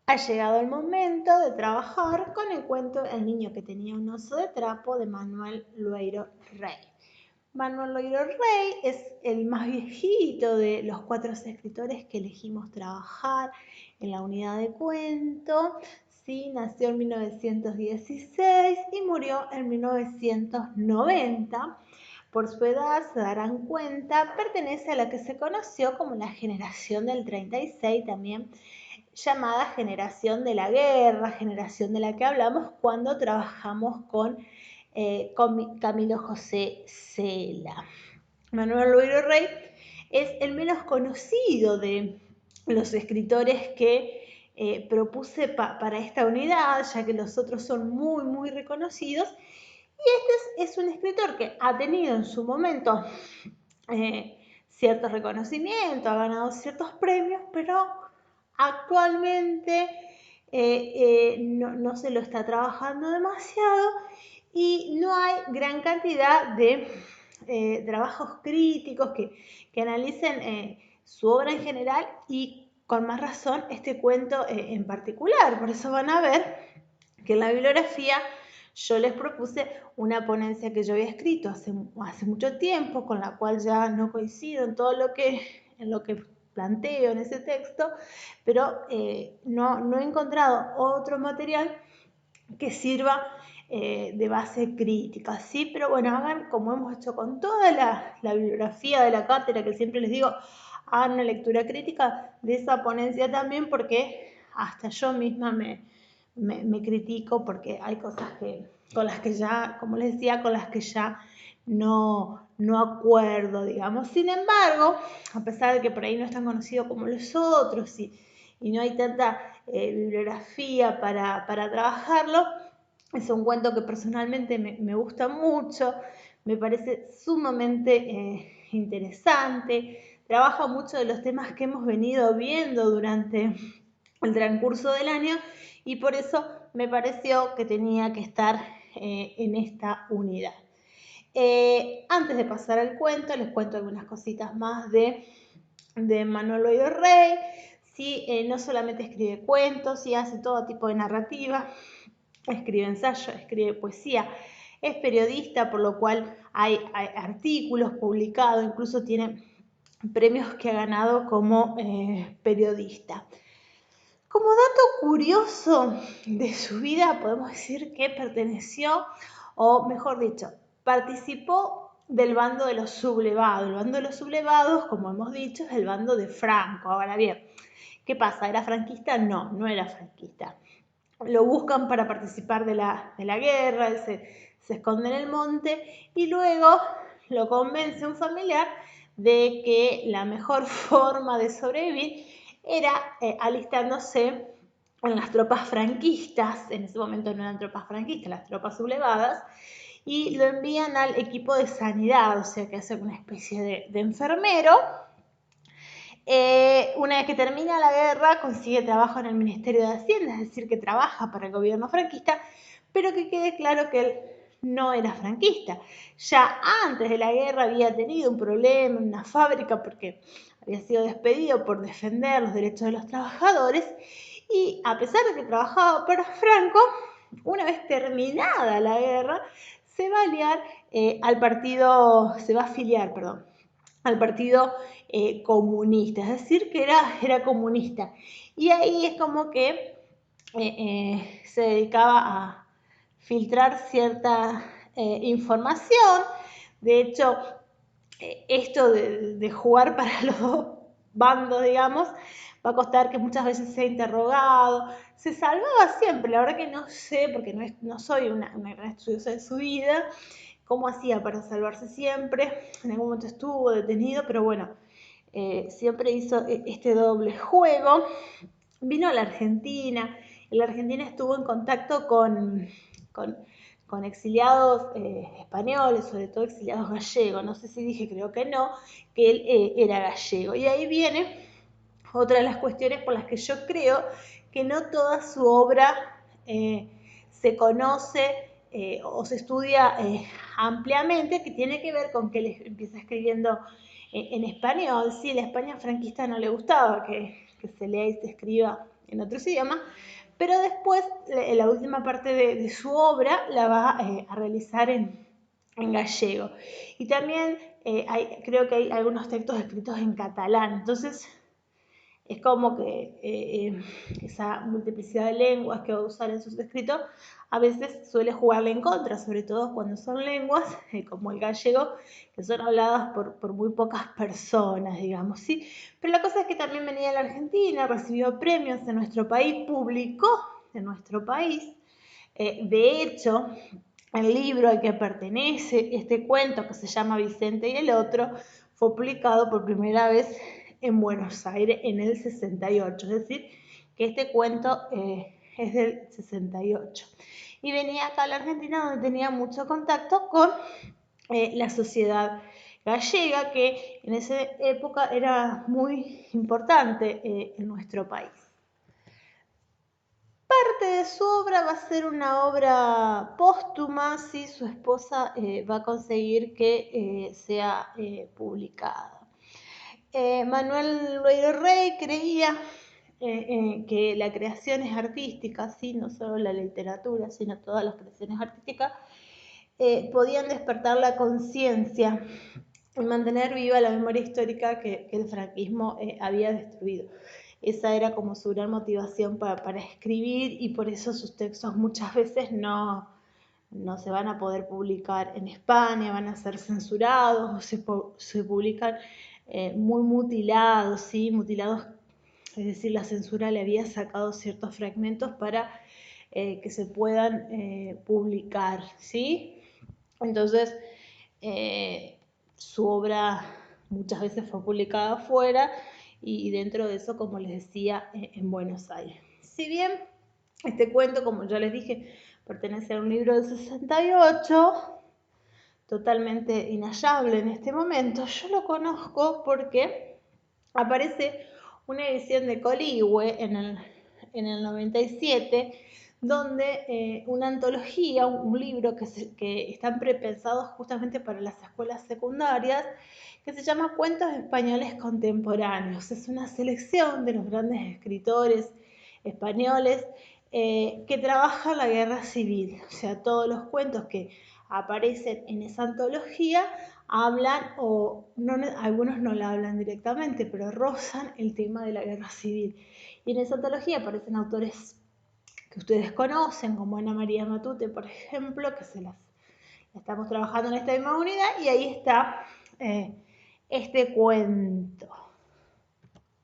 Ha llegado el momento de trabajar con el cuento El niño que tenía un oso de trapo de Manuel Loeiro Rey. Manuel Loeiro Rey es el más viejito de los 4 escritores que elegimos trabajar en la unidad de cuento. Sí, nació en 1916 y murió en 1990. Por su edad, se darán cuenta, pertenece a la que se conoció como la generación del 36, también llamada generación de la guerra, generación de la que hablamos cuando trabajamos con Camilo José Cela. Manuel Loeiro Rey es el menos conocido de los escritores que propuse para esta unidad, ya que los otros son muy reconocidos. Y este es un escritor que ha tenido en su momento cierto reconocimiento, ha ganado ciertos premios, pero actualmente no se lo está trabajando demasiado y no hay gran cantidad de trabajos críticos que analicen su obra en general y con más razón este cuento en particular. Por eso van a ver que en la bibliografía yo les propuse una ponencia que yo había escrito hace mucho tiempo, con la cual ya no coincido en todo en lo que planteo en ese texto, pero no he encontrado otro material que sirva de base crítica, ¿sí? Pero bueno, hagan como hemos hecho con toda la bibliografía de la cátedra, que siempre les digo, hagan una lectura crítica de esa ponencia también, porque hasta yo misma me critico, porque hay cosas con las que ya, como les decía, con las que ya no acuerdo, digamos. Sin embargo, a pesar de que por ahí no es tan conocido como los otros y no hay tanta bibliografía para trabajarlo, es un cuento que personalmente me gusta mucho, me parece sumamente interesante, trabaja mucho de los temas que hemos venido viendo durante el transcurso del año y por eso me pareció que tenía que estar en esta unidad. Antes de pasar al cuento, les cuento algunas cositas más de Manuel Loeiro Rey. Sí, no solamente escribe cuentos, sí hace todo tipo de narrativa, escribe ensayo, escribe poesía, es periodista, por lo cual hay artículos publicados, incluso tiene premios que ha ganado como periodista. Como dato curioso de su vida, podemos decir que perteneció, o mejor dicho, participó del bando de los sublevados. El bando de los sublevados, como hemos dicho, es el bando de Franco. Ahora bien, ¿qué pasa? ¿Era franquista? No era franquista. Lo buscan para participar de la guerra, él se esconde en el monte y luego lo convence un familiar de que la mejor forma de sobrevivir era alistándose en las tropas franquistas. En ese momento no eran tropas franquistas, las tropas sublevadas, y lo envían al equipo de sanidad, o sea que hace una especie de enfermero. Una vez que termina la guerra, consigue trabajo en el Ministerio de Hacienda, es decir, que trabaja para el gobierno franquista, pero que quede claro que él no era franquista. Ya antes de la guerra había tenido un problema en una fábrica porque había sido despedido por defender los derechos de los trabajadores y a pesar de que trabajaba para Franco, una vez terminada la guerra, se va a aliar al partido, se va a afiliar, perdón, al partido comunista, es decir, que era comunista. Y ahí es como que se dedicaba a filtrar cierta información. De hecho, esto de jugar para los dos bandos, digamos, va a costar que muchas veces sea interrogado. Se salvaba siempre, la verdad que no sé, porque no soy una gran estudiosa de su vida, cómo hacía para salvarse siempre. En algún momento estuvo detenido, pero bueno, siempre hizo este doble juego. Vino a la Argentina, en la Argentina estuvo en contacto con, con exiliados españoles, sobre todo exiliados gallegos, no sé si dije, creo que no, que él era gallego. Y ahí viene otra de las cuestiones por las que yo creo que no toda su obra se conoce o se estudia ampliamente, que tiene que ver con que él empieza escribiendo en español. Sí, la España franquista no le gustaba que se lea y se escriba en otros idiomas, pero después la última parte de su obra la va a realizar en gallego. Y también creo que hay algunos textos escritos en catalán, entonces es como que esa multiplicidad de lenguas que va a usar en sus escritos a veces suele jugarle en contra, sobre todo cuando son lenguas como el gallego, que son habladas por muy pocas personas, digamos, ¿sí? Pero la cosa es que también venía a la Argentina, recibió premios en nuestro país, publicó en nuestro país. De hecho, el libro al que pertenece este cuento, que se llama Vicente y el otro, fue publicado por primera vez en Buenos Aires en el 68, es decir, que este cuento es del 68. Y venía acá a la Argentina, donde tenía mucho contacto con la sociedad gallega, que en esa época era muy importante en nuestro país. Parte de su obra va a ser una obra póstuma, si su esposa va a conseguir que sea publicada. Manuel Loiro Rey creía que la creación es artística, ¿sí? No solo la literatura, sino todas las creaciones artísticas, podían despertar la conciencia y mantener viva la memoria histórica que el franquismo había destruido. Esa era como su gran motivación para escribir, y por eso sus textos muchas veces no se van a poder publicar en España, van a ser censurados o se publican muy mutilados, ¿sí? Mutilados, es decir, la censura le había sacado ciertos fragmentos para que se puedan publicar, ¿sí? Entonces, su obra muchas veces fue publicada afuera, y dentro de eso, como les decía, en Buenos Aires. Si bien este cuento, como ya les dije, pertenece a un libro del 68, totalmente inhallable en este momento, yo lo conozco porque aparece una edición de Coligüe en el 97, donde una antología, un libro que están prepensados justamente para las escuelas secundarias, que se llama Cuentos Españoles Contemporáneos. Es una selección de los grandes escritores españoles que trabajan la guerra civil. O sea, todos los cuentos que aparecen en esa antología hablan, o no, algunos no la hablan directamente, pero rozan el tema de la guerra civil. Y en esa antología aparecen autores que ustedes conocen, como Ana María Matute, por ejemplo, que la estamos trabajando en esta misma unidad, y ahí está este cuento.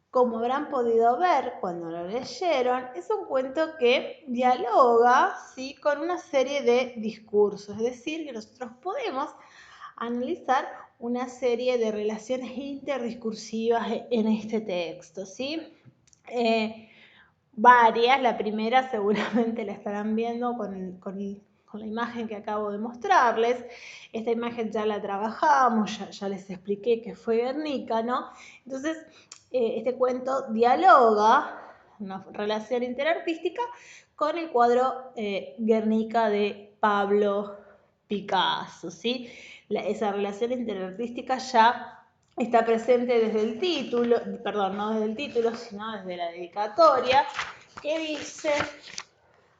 Como habrán podido ver cuando lo leyeron, es un cuento que dialoga, ¿sí?, con una serie de discursos, es decir, que nosotros podemos analizar una serie de relaciones interdiscursivas en este texto, ¿sí? Varias, la primera seguramente la estarán viendo con la imagen que acabo de mostrarles. Esta imagen ya la trabajamos, ya les expliqué que fue Guernica, ¿no? Entonces, este cuento dialoga una relación interartística con el cuadro Guernica de Pablo Picasso, ¿sí? Esa relación interartística ya está presente desde el título, perdón, no desde el título, sino desde la dedicatoria, que dice: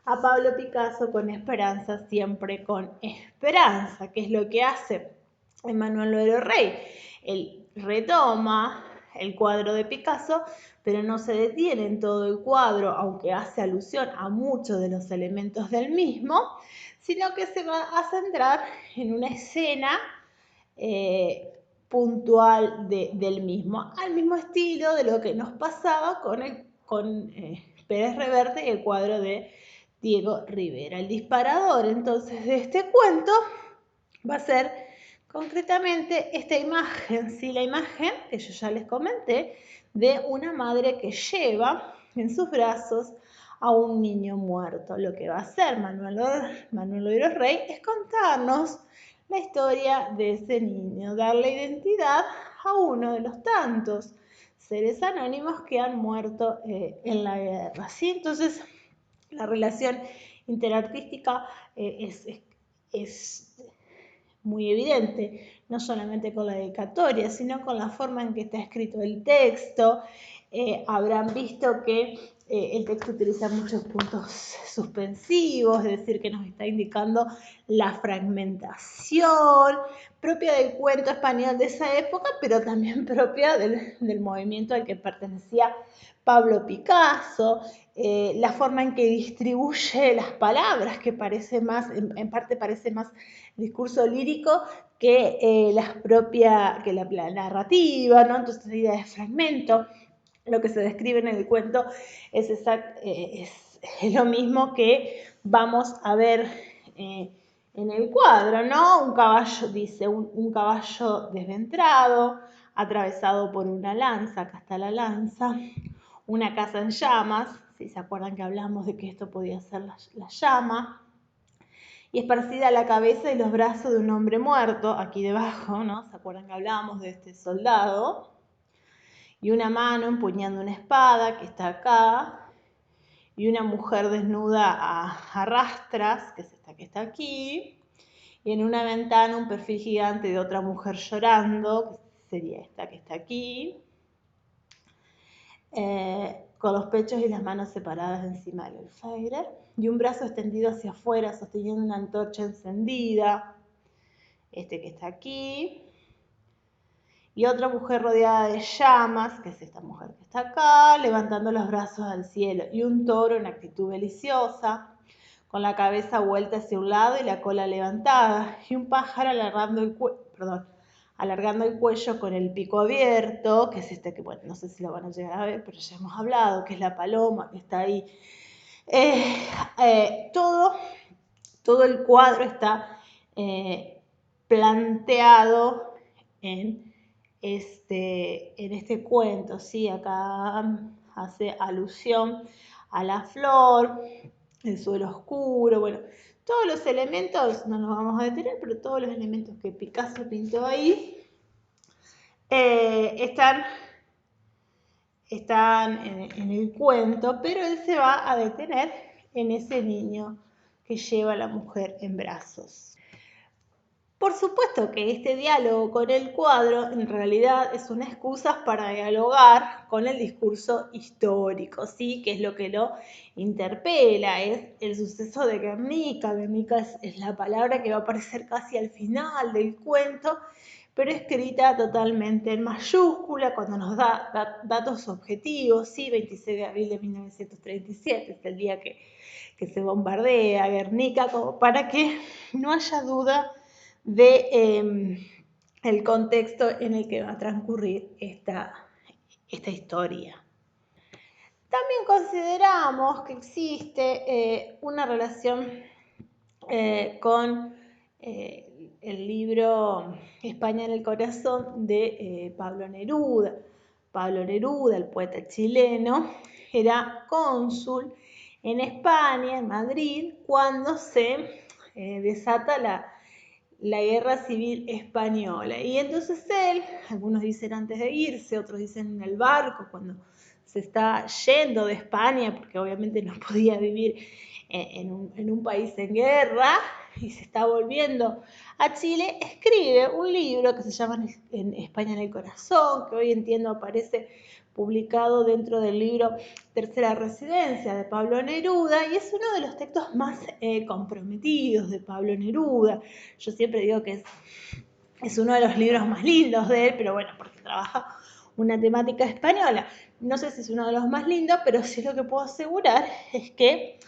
a Pablo Picasso con esperanza, siempre con esperanza. ¿Qué es lo que hace Manuel Loiro Rey? Él retoma el cuadro de Picasso, pero no se detiene en todo el cuadro, aunque hace alusión a muchos de los elementos del mismo, sino que se va a centrar en una escena puntual del mismo, al mismo estilo de lo que nos pasaba con Pérez Reverte y el cuadro de Diego Rivera. El disparador entonces de este cuento va a ser concretamente esta imagen, ¿sí? La imagen que yo ya les comenté, de una madre que lleva en sus brazos a un niño muerto. Lo que va a hacer Manuel Loiro Rey es contarnos la historia de ese niño, darle identidad a uno de los tantos seres anónimos que han muerto en la guerra, ¿sí? Entonces, la relación interartística es muy evidente, no solamente con la dedicatoria, sino con la forma en que está escrito el texto. Habrán visto que el texto utiliza muchos puntos suspensivos, es decir, que nos está indicando la fragmentación propia del cuento español de esa época, pero también propia del movimiento al que pertenecía Pablo Picasso, la forma en que distribuye las palabras, que parece más, en parte parece más discurso lírico que la narrativa, ¿no? Entonces la idea de fragmento. Lo que se describe en el cuento es lo mismo que vamos a ver en el cuadro, ¿no? Un caballo, dice, un caballo desventrado, atravesado por una lanza, acá está la lanza, una casa en llamas, si se acuerdan que hablamos de que esto podía ser la llama, y esparcida la cabeza y los brazos de un hombre muerto, aquí debajo, ¿no? ¿Se acuerdan que hablábamos de este soldado? Y una mano empuñando una espada que está acá, y una mujer desnuda a rastras, que es esta que está aquí, y en una ventana un perfil gigante de otra mujer llorando, que sería esta que está aquí, con los pechos y las manos separadas encima del alféizar, y un brazo extendido hacia afuera sosteniendo una antorcha encendida, este que está aquí, y otra mujer rodeada de llamas, que es esta mujer que está acá, levantando los brazos al cielo, y un toro en actitud deliciosa, con la cabeza vuelta hacia un lado y la cola levantada, y un pájaro alargando el cuello con el pico abierto, que es este que, bueno, no sé si lo van a llegar a ver, pero ya hemos hablado, que es la paloma que está ahí. Todo el cuadro está planteado en este cuento, ¿sí? Acá hace alusión a la flor, el suelo oscuro, bueno, todos los elementos, no nos vamos a detener, pero todos los elementos que Picasso pintó ahí están en el cuento, pero él se va a detener en ese niño que lleva a la mujer en brazos. Por supuesto que este diálogo con el cuadro en realidad es una excusa para dialogar con el discurso histórico, ¿sí? Que es lo que lo interpela, es el suceso de Guernica. Guernica es la palabra que va a aparecer casi al final del cuento, pero escrita totalmente en mayúscula cuando nos da datos objetivos, ¿sí? 26 de abril de 1937, es el día que se bombardea Guernica, como para que no haya duda de el contexto en el que va a transcurrir esta historia. También consideramos que existe una relación con el libro España en el corazón de Pablo Neruda. Pablo Neruda, el poeta chileno, era cónsul en España, en Madrid, cuando se desata la guerra civil española. Y entonces él, algunos dicen antes de irse, otros dicen en el barco, cuando se está yendo de España, porque obviamente no podía vivir en un país en guerra, y se está volviendo a Chile, escribe un libro que se llama En España en el corazón, que hoy entiendo aparece publicado dentro del libro Tercera Residencia de Pablo Neruda, y es uno de los textos más comprometidos de Pablo Neruda. Yo siempre digo que es uno de los libros más lindos de él, pero bueno, porque trabaja una temática española. No sé si es uno de los más lindos, pero sí lo que puedo asegurar es que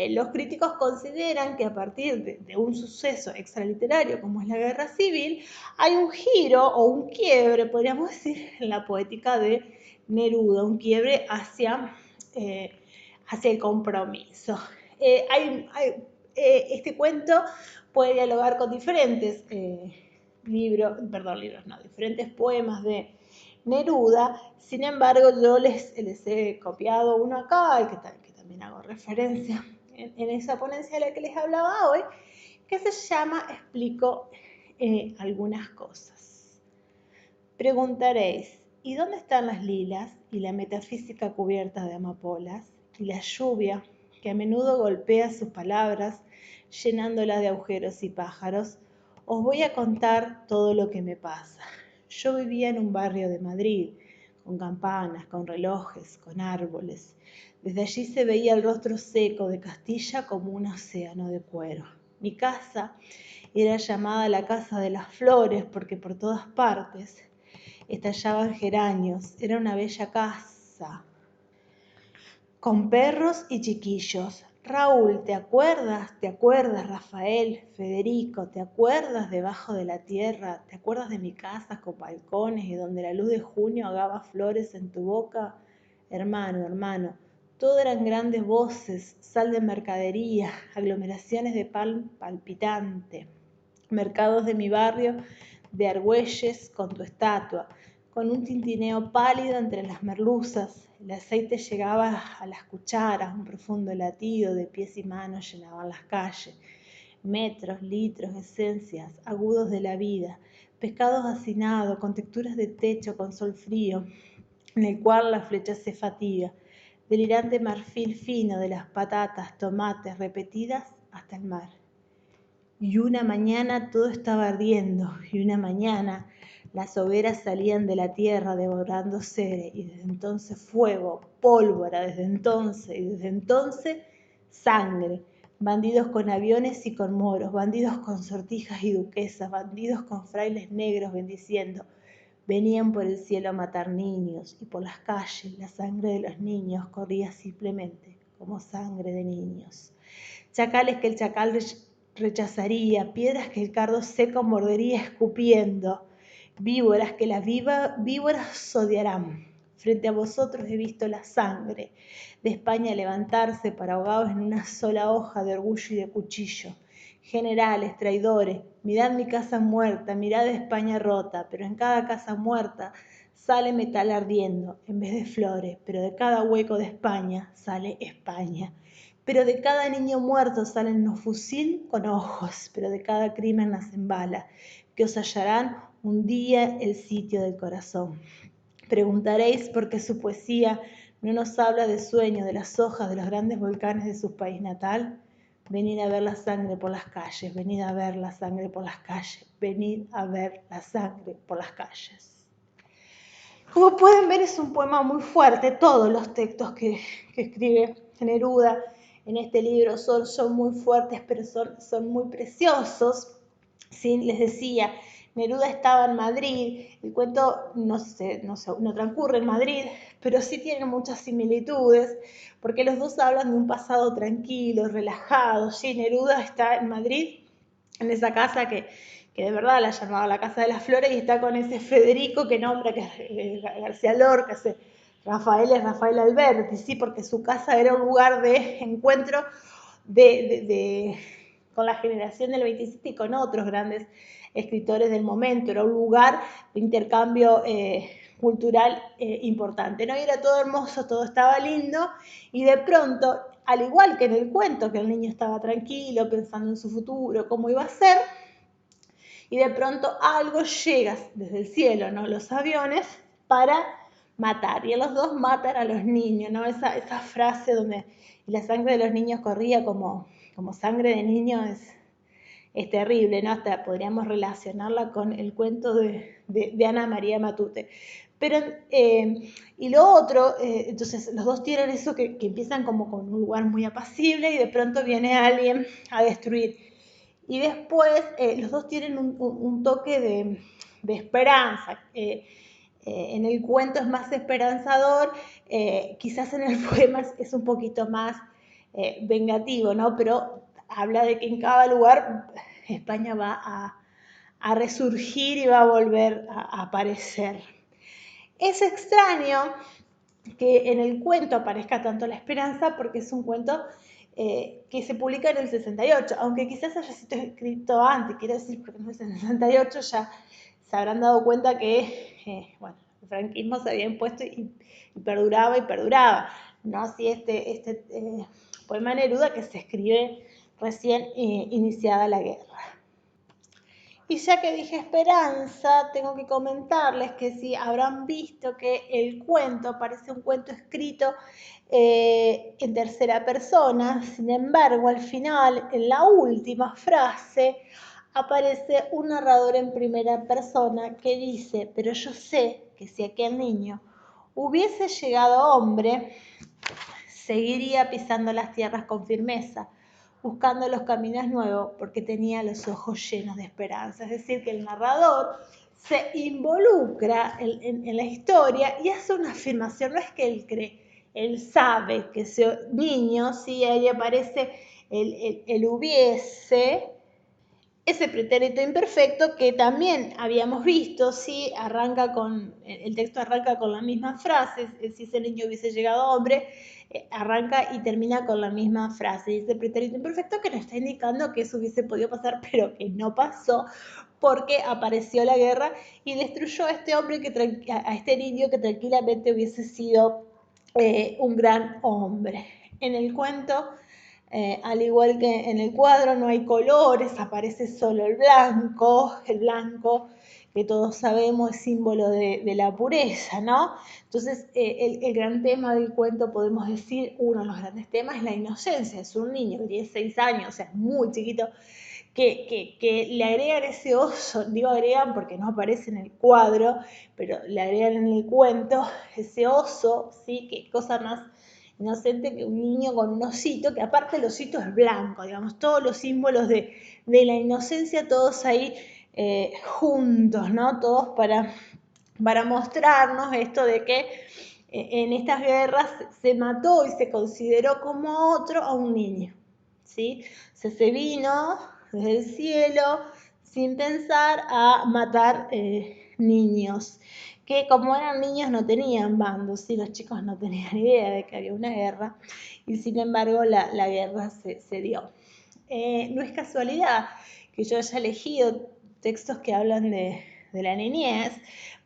los críticos consideran que a partir de un suceso extraliterario como es la guerra civil, hay un giro o un quiebre, podríamos decir, en la poética de Neruda, un quiebre hacia el compromiso. Este cuento puede dialogar con diferentes diferentes poemas de Neruda. Sin embargo, yo les he copiado uno acá, al que también hago referencia en esa ponencia de la que les hablaba hoy, que se llama Explico algunas cosas. Preguntaréis, ¿y dónde están las lilas y la metafísica cubierta de amapolas y la lluvia que a menudo golpea sus palabras llenándolas de agujeros y pájaros? Os voy a contar todo lo que me pasa. Yo vivía en un barrio de Madrid, con campanas, con relojes, con árboles. Desde allí se veía el rostro seco de Castilla como un océano de cuero. Mi casa era llamada la Casa de las Flores porque por todas partes estallaban geranios. Era una bella casa, con perros y chiquillos. Raúl, ¿te acuerdas? ¿Te acuerdas, Rafael? Federico, ¿te acuerdas debajo de la tierra? ¿Te acuerdas de mi casa con balcones y donde la luz de junio hagaba flores en tu boca? Hermano, hermano, todo eran grandes voces, sal de mercadería, aglomeraciones de pan palpitante, mercados de mi barrio de Argüelles con tu estatua, con un tintineo pálido entre las merluzas. El aceite llegaba a las cucharas, un profundo latido de pies y manos llenaban las calles. Metros, litros, esencias, agudos de la vida, pescados hacinados, con texturas de techo, con sol frío, en el cual la flecha se fatiga. Delirante marfil fino de las patatas, tomates, repetidas hasta el mar. Y una mañana todo estaba ardiendo, y una mañana las hogueras salían de la tierra devorándose, y desde entonces fuego, pólvora, desde entonces sangre. Bandidos con aviones y con moros, bandidos con sortijas y duquesas, bandidos con frailes negros bendiciendo. Venían por el cielo a matar niños, y por las calles la sangre de los niños corría simplemente como sangre de niños. Chacales que el chacal rechazaría, piedras que el cardo seco mordería escupiendo, víboras que las víboras odiarán. Frente a vosotros he visto la sangre de España levantarse para ahogados en una sola hoja de orgullo y de cuchillo. Generales, traidores, mirad mi casa muerta, mirad España rota, pero en cada casa muerta sale metal ardiendo en vez de flores, pero de cada hueco de España sale España. Pero de cada niño muerto salen los fusil con ojos, pero de cada crimen nacen balas, que os hallarán un día el sitio del corazón. Preguntaréis por qué su poesía no nos habla de sueños, de las hojas, de los grandes volcanes de su país natal. Venid a ver la sangre por las calles, venid a ver la sangre por las calles, venid a ver la sangre por las calles. Como pueden ver, es un poema muy fuerte. Todos los textos que escribe Neruda en este libro son muy fuertes, pero son muy preciosos. ¿Sí? Les decía, Neruda estaba en Madrid, el cuento no transcurre en Madrid, pero sí tiene muchas similitudes, porque los dos hablan de un pasado tranquilo, relajado. ¿Sí? Neruda está en Madrid, en esa casa que de verdad la llamaba la Casa de las Flores, y está con ese Federico que nombra, que es García Lorca, ese Rafael es Rafael Alberti, ¿sí? Porque su casa era un lugar de encuentro con la generación del 27 y con otros grandes escritores del momento. Era un lugar de intercambio cultural importante, ¿no? Y era todo hermoso, todo estaba lindo, y de pronto, al igual que en el cuento, que el niño estaba tranquilo, pensando en su futuro, cómo iba a ser, y de pronto algo llega desde el cielo, ¿no? Los aviones, para matar, y a los dos matan a los niños, ¿no? Esa frase donde la sangre de los niños corría como sangre de niño es terrible, ¿no? Hasta podríamos relacionarla con el cuento de Ana María Matute. Pero, y lo otro, entonces los dos tienen eso que empiezan como con un lugar muy apacible, y de pronto viene alguien a destruir. Y después los dos tienen un toque de esperanza. En el cuento es más esperanzador, quizás en el poema es un poquito más vengativo, ¿no? Pero habla de que en cada lugar España va a resurgir y va a volver a aparecer. Es extraño que en el cuento aparezca tanto la esperanza, porque es un cuento que se publica en el 68, aunque quizás haya sido escrito antes, quiero decir, porque no es en el 68, ya se habrán dado cuenta que el franquismo se había impuesto y perduraba, ¿no? Así este poema de Neruda, que se escribe recién iniciada la guerra. Y ya que dije esperanza, tengo que comentarles que sí, habrán visto que el cuento parece un cuento escrito en tercera persona. Sin embargo, al final, en la última frase, aparece un narrador en primera persona que dice: pero yo sé que si aquel niño hubiese llegado hombre, Seguiría pisando las tierras con firmeza, buscando los caminos nuevos porque tenía los ojos llenos de esperanza. Es decir, que el narrador se involucra en la historia y hace una afirmación, no es que él cree, él sabe que ese niño, si ahí aparece el hubiese, ese pretérito imperfecto que también habíamos visto, sí, el texto arranca con la misma frase, si ese niño hubiese llegado hombre, arranca y termina con la misma frase. Y ese pretérito imperfecto que nos está indicando que eso hubiese podido pasar, pero que no pasó, porque apareció la guerra y destruyó a este hombre, a este niño que tranquilamente hubiese sido un gran hombre. En el cuento, al igual que en el cuadro, no hay colores, aparece solo el blanco que todos sabemos es símbolo de la pureza, ¿no? Entonces, el gran tema del cuento, podemos decir, uno de los grandes temas es la inocencia. Es un niño que tiene 6 años, o sea, es muy chiquito, que le agregan ese oso, digo agregan porque no aparece en el cuadro, pero le agregan en el cuento ese oso, ¿sí? Qué cosa más inocente que un niño con un osito, que aparte el osito es blanco, digamos, todos los símbolos de la inocencia, todos ahí juntos, ¿no? Todos para mostrarnos esto de que en estas guerras se mató y se consideró como otro a un niño, ¿sí? Se vino desde el cielo sin pensar a matar niños, que como eran niños no tenían bandos, ¿sí? Los chicos no tenían idea de que había una guerra y sin embargo la guerra se dio. No es casualidad que yo haya elegido textos que hablan de la niñez,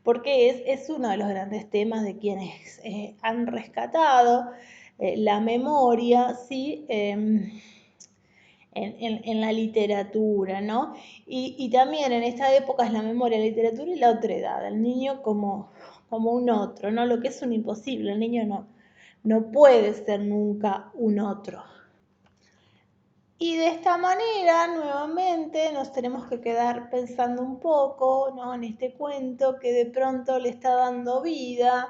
porque es uno de los grandes temas de quienes han rescatado la memoria, ¿sí? En la literatura, ¿no? Y también en esta época es la memoria, la literatura y la otredad, el niño como un otro, ¿no? Lo que es un imposible, el niño no puede ser nunca un otro. Y de esta manera, nuevamente, nos tenemos que quedar pensando un poco, ¿no? En este cuento que de pronto le está dando vida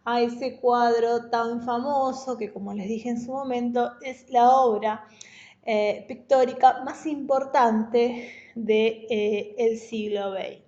a ese cuadro tan famoso que, como les dije en su momento, es la obra pictórica más importante del siglo XX.